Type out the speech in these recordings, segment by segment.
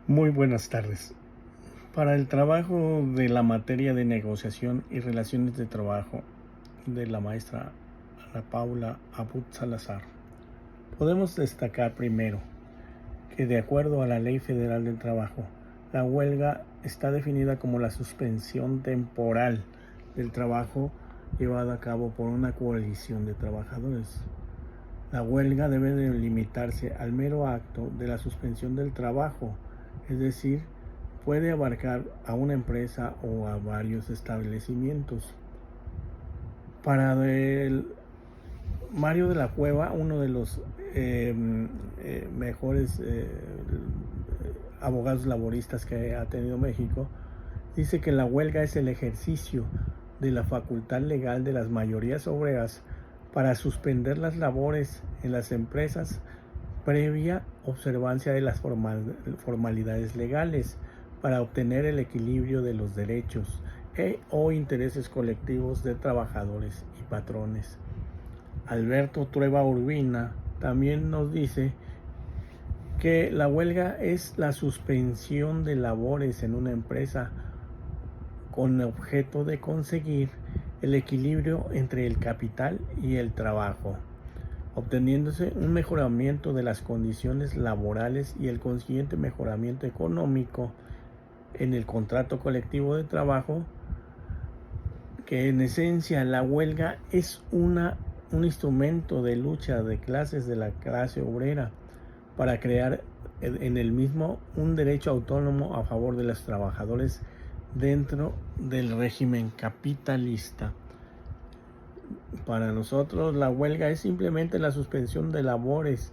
Muy buenas tardes. Para el trabajo de la materia de negociación y relaciones de trabajo de la maestra Ana Paula Abud Salazar, podemos destacar primero que de acuerdo a la Ley Federal del Trabajo, la huelga está definida como la suspensión temporal del trabajo llevada a cabo por una coalición de trabajadores. La huelga debe de limitarse al mero acto de la suspensión del trabajo, es decir, puede abarcar a una empresa o a varios establecimientos. Para el Mario de la Cueva, uno de los mejores abogados laboristas que ha tenido México, dice que la huelga es el ejercicio de la facultad legal de las mayorías obreras para suspender las labores en las empresas previa observancia de las formalidades legales para obtener el equilibrio de los derechos o intereses colectivos de trabajadores y patrones. Alberto Trueba Urbina también nos dice que la huelga es la suspensión de labores en una empresa con el objeto de conseguir el equilibrio entre el capital y el trabajo, obteniéndose un mejoramiento de las condiciones laborales y el consiguiente mejoramiento económico en el contrato colectivo de trabajo, que en esencia la huelga es un instrumento de lucha de clases de la clase obrera para crear en el mismo un derecho autónomo a favor de los trabajadores dentro del régimen capitalista. Para nosotros la huelga es simplemente la suspensión de labores,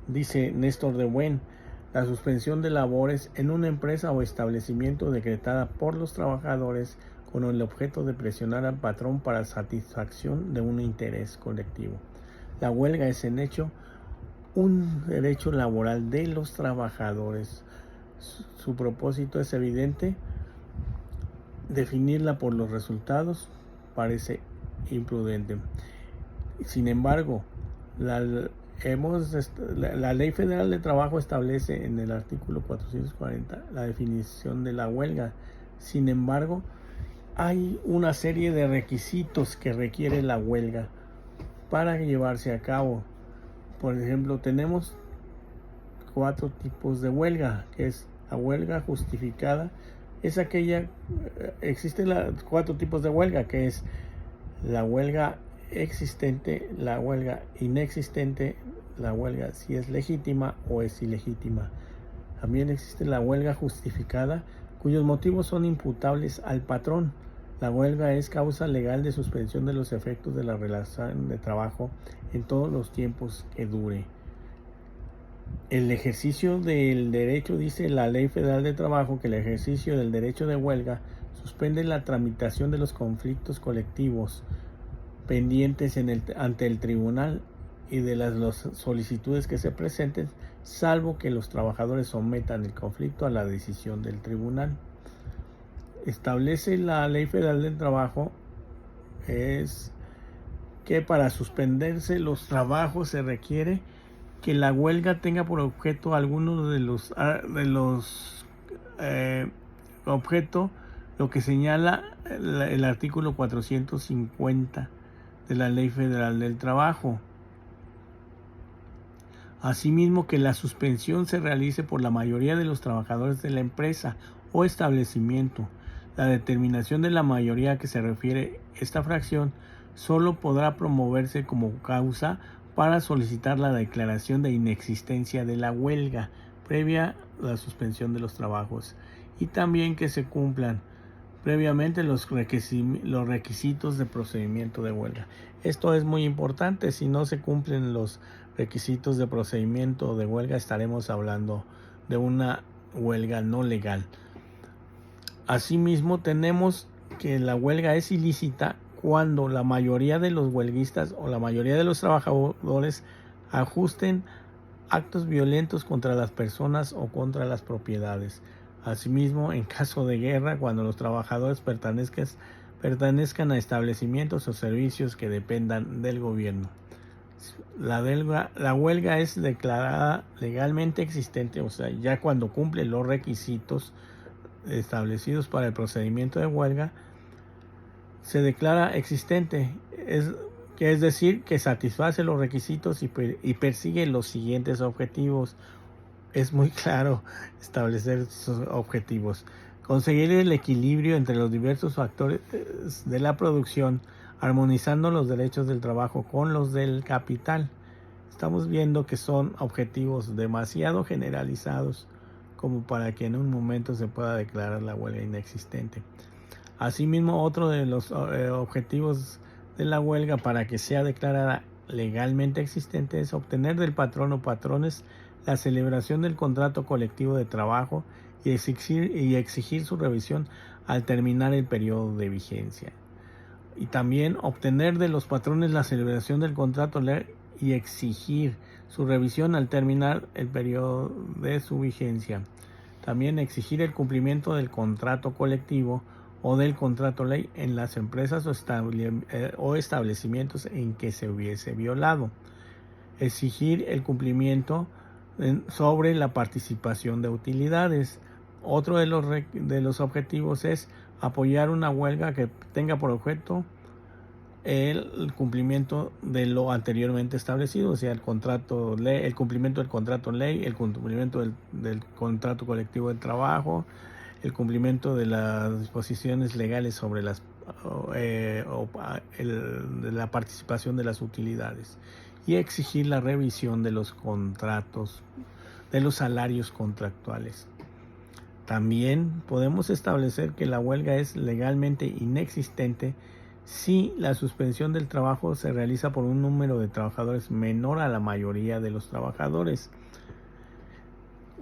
dice Néstor de Buen, la suspensión de labores en una empresa o establecimiento decretada por los trabajadores con el objeto de presionar al patrón para satisfacción de un interés colectivo. La huelga es en hecho un derecho laboral de los trabajadores. Su propósito es evidente. Definirla por los resultados parece imprudente. Sin embargo, la Ley Federal de Trabajo establece en el artículo 440 la definición de la huelga. Sin embargo, hay una serie de requisitos que requiere la huelga para llevarse a cabo. Por ejemplo, tenemos 4 tipos de huelga, que es la huelga justificada. Es aquella, existen 4 tipos de huelga, que es la huelga existente, la huelga inexistente, la huelga si es legítima o es ilegítima. También existe la huelga justificada, cuyos motivos son imputables al patrón. La huelga es causa legal de suspensión de los efectos de la relación de trabajo en todos los tiempos que dure. El ejercicio del derecho, dice la Ley Federal de Trabajo, que el ejercicio del derecho de huelga suspende la tramitación de los conflictos colectivos pendientes ante el tribunal y de las solicitudes que se presenten, salvo que los trabajadores sometan el conflicto a la decisión del tribunal. Establece la Ley Federal del Trabajo es que para suspenderse los trabajos se requiere que la huelga tenga por objeto algunos de los objeto lo que señala el artículo 450 de la Ley Federal del Trabajo. Asimismo, que la suspensión se realice por la mayoría de los trabajadores de la empresa o establecimiento. La determinación de la mayoría a que se refiere esta fracción solo podrá promoverse como causa para solicitar la declaración de inexistencia de la huelga previa a la suspensión de los trabajos, y también que se cumplan previamente los requisitos de procedimiento de huelga. Esto es muy importante. Si no se cumplen los requisitos de procedimiento de huelga, estaremos hablando de una huelga no legal. Asimismo, tenemos que la huelga es ilícita cuando la mayoría de los huelguistas o la mayoría de los trabajadores ajusten actos violentos contra las personas o contra las propiedades. Asimismo, en caso de guerra, cuando los trabajadores pertenezcan a establecimientos o servicios que dependan del gobierno. La huelga es declarada legalmente existente, o sea, ya cuando cumple los requisitos establecidos para el procedimiento de huelga, se declara existente, es decir, que satisface los requisitos y persigue los siguientes objetivos. Es muy claro establecer sus objetivos. Conseguir el equilibrio entre los diversos factores de la producción, armonizando los derechos del trabajo con los del capital. Estamos viendo que son objetivos demasiado generalizados como para que en un momento se pueda declarar la huelga inexistente. Asimismo, otro de los objetivos de la huelga para que sea declarada legalmente existente es obtener del patrón o patrones la celebración del contrato colectivo de trabajo y exigir su revisión al terminar el periodo de vigencia. Y también obtener de los patrones la celebración del contrato y exigir su revisión al terminar el periodo de su vigencia. También exigir el cumplimiento del contrato colectivo o del contrato ley en las empresas o establecimientos en que se hubiese violado. Exigir el cumplimiento sobre la participación de utilidades. Otro de los objetivos es apoyar una huelga que tenga por objeto el cumplimiento de lo anteriormente establecido, o sea, el cumplimiento del contrato ley, el cumplimiento del contrato colectivo de trabajo, el cumplimiento de las disposiciones legales sobre la participación de las utilidades y exigir la revisión de los contratos, de los salarios contractuales. También podemos establecer que la huelga es legalmente inexistente si la suspensión del trabajo se realiza por un número de trabajadores menor a la mayoría de los trabajadores.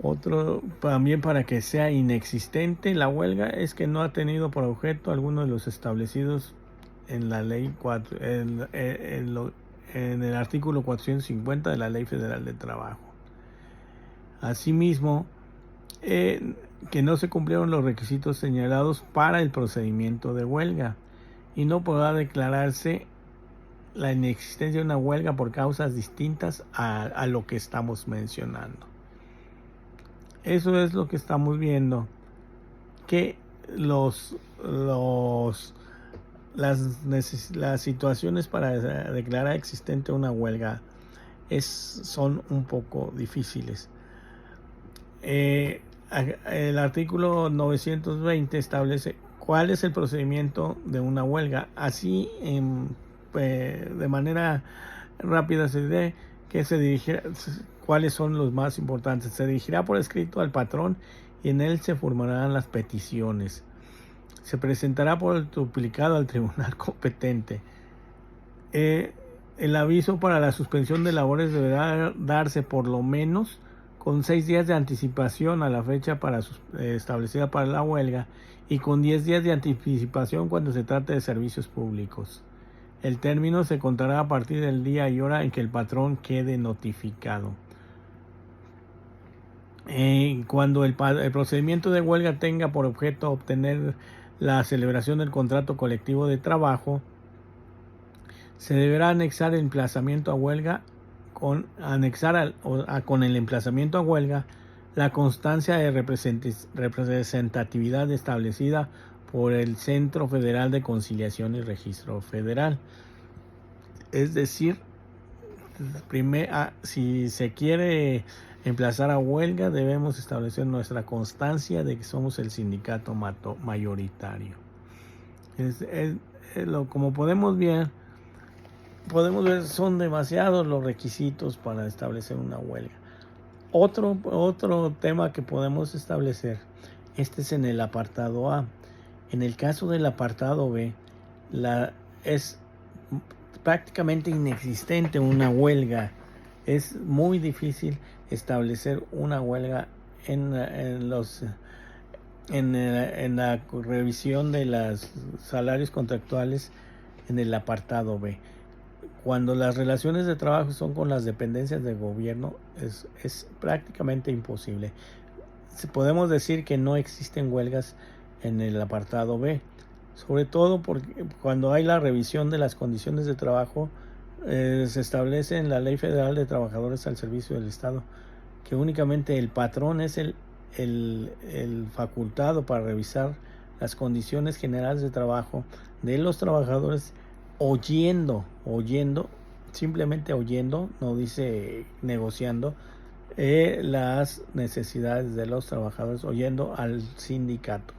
Otro también para que sea inexistente la huelga es que no ha tenido por objeto alguno de los establecidos en la ley 4, en el artículo 450 de la Ley Federal de Trabajo. Asimismo, que no se cumplieron los requisitos señalados para el procedimiento de huelga y no podrá declararse la inexistencia de una huelga por causas distintas a lo que estamos mencionando. Eso es lo que estamos viendo, que las situaciones para declarar existente una huelga son un poco difíciles. El artículo 920 establece cuál es el procedimiento de una huelga. Así, de manera rápida se dirá que se dirigirá, cuáles son los más importantes. Se dirigirá por escrito al patrón y en él se formarán las peticiones. Se presentará por el duplicado al tribunal competente. El aviso para la suspensión de labores deberá darse por lo menos con 6 días de anticipación a la fecha establecida para la huelga y con 10 días de anticipación cuando se trate de servicios públicos. El término se contará a partir del día y hora en que el patrón quede notificado. Cuando el procedimiento de huelga tenga por objeto obtener la celebración del contrato colectivo de trabajo, se deberá anexar el emplazamiento a huelga con el emplazamiento a huelga la constancia de representatividad establecida por el Centro Federal de Conciliación y Registro Federal. Es decir, si se quiere emplazar a huelga, debemos establecer nuestra constancia de que somos el sindicato mayoritario. Como podemos ver, son demasiados los requisitos para establecer una huelga. Otro tema que podemos establecer, este es en el apartado A. En el caso del apartado B, es prácticamente inexistente una huelga. Es muy difícil establecer una huelga en la revisión de los salarios contractuales en el apartado B. Cuando las relaciones de trabajo son con las dependencias del gobierno, es prácticamente imposible. Podemos decir que no existen huelgas en el apartado B, sobre todo porque cuando hay la revisión de las condiciones de trabajo se establece en la Ley Federal de Trabajadores al Servicio del Estado que únicamente el patrón es el facultado para revisar las condiciones generales de trabajo de los trabajadores oyendo, simplemente oyendo, no dice negociando, las necesidades de los trabajadores, oyendo al sindicato.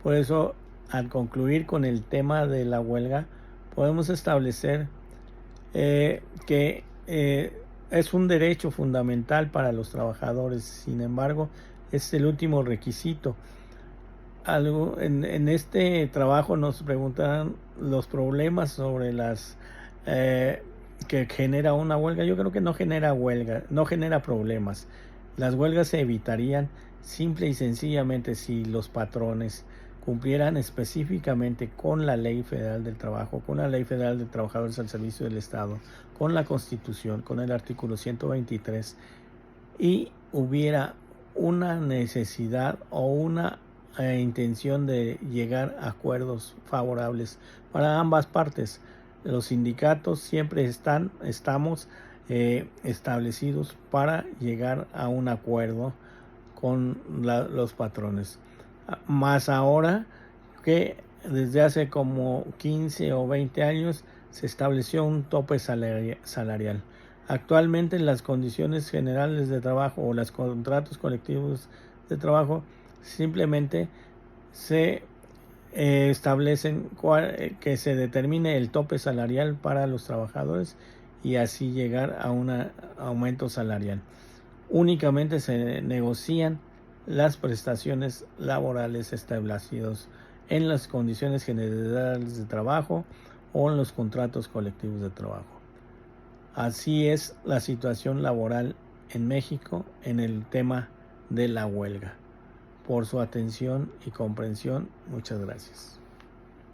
Por eso, al concluir con el tema de la huelga, podemos establecer que es un derecho fundamental para los trabajadores. Sin embargo, es el último requisito. En este trabajo nos preguntan los problemas sobre las que genera una huelga. Yo creo que no genera huelga, no genera problemas. Las huelgas se evitarían simple y sencillamente si los patrones cumplieran específicamente con la Ley Federal del Trabajo, con la Ley Federal de Trabajadores al Servicio del Estado, con la Constitución, con el artículo 123, y hubiera una necesidad o una intención de llegar a acuerdos favorables para ambas partes. Los sindicatos siempre estamos establecidos para llegar a un acuerdo con los patrones. Más ahora que desde hace como 15 o 20 años se estableció un tope salarial. Actualmente las condiciones generales de trabajo o los contratos colectivos de trabajo simplemente se establecen que se determine el tope salarial para los trabajadores y así llegar a un aumento salarial. Únicamente se negocian las prestaciones laborales establecidas en las condiciones generales de trabajo o en los contratos colectivos de trabajo. Así es la situación laboral en México en el tema de la huelga. Por su atención y comprensión, muchas gracias.